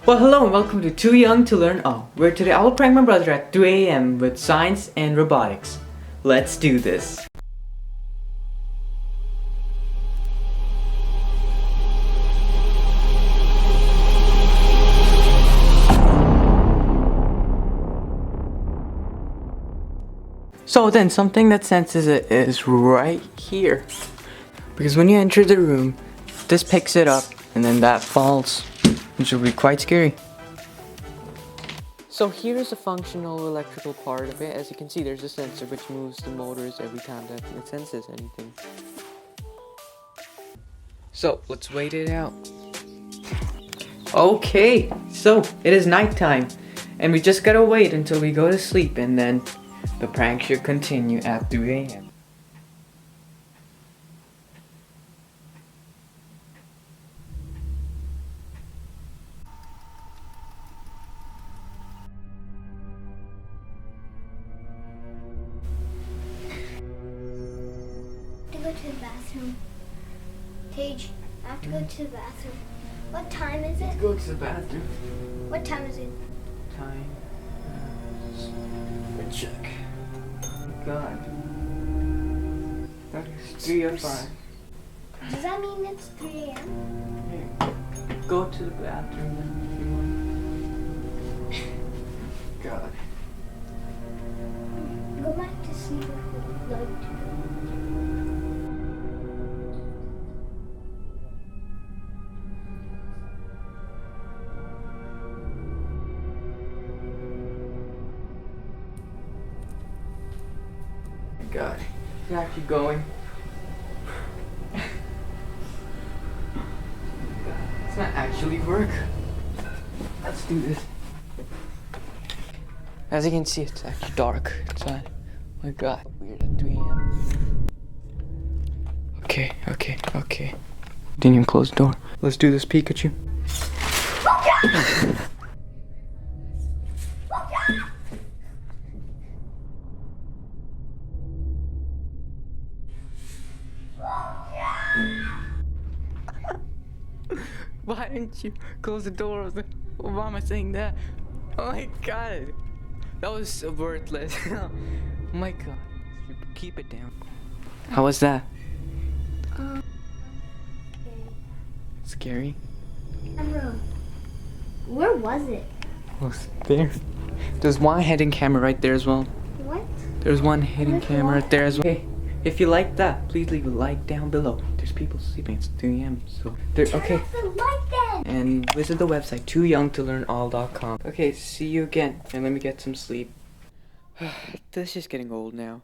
Well, hello and welcome to Too Young to Learn All, where today I will prank my brother at 3 a.m. with science and robotics. Let's do this. So then, something that senses it is right here. Because when you enter the room, this picks it up and then that falls, which will be quite scary. So here's the functional electrical part of it. As you can see, there's a sensor which moves the motors every time that it senses anything. So let's wait it out. Okay, so it is nighttime and we just gotta wait until we go to sleep, and then the prank should continue at 3 a.m. To go to the bathroom. Tej, I have to go to the bathroom. What time is it? Let's go to the bathroom. What time is it? Time. Let's check. God. That is 3:05. Does that mean it's 3 a.m.? Here, go to the bathroom then if you want. God. Go back to sleep if you'd like to. God, it's actually going. It's not actually work. Let's do this. As you can see, it's actually dark inside. Oh my God, weird at 3 a.m. Okay. Didn't even close the door. Let's do this, Pikachu. Why didn't you close the door? Why am I saying that? Oh my God, that was so worthless. Oh my God, keep it down. How was that? Scary? Camera. Where was it? Oh, there. There's one hidden camera right there as well. What? There's one hidden Where's camera what? right there as well. Hey, if you like that, please leave a like down below. There's people sleeping. It's 3 a.m. So there. Okay. Turn off the light then. And visit the website tooyoungtolearnall.com. Okay, see you again. And let me get some sleep. This is getting old now.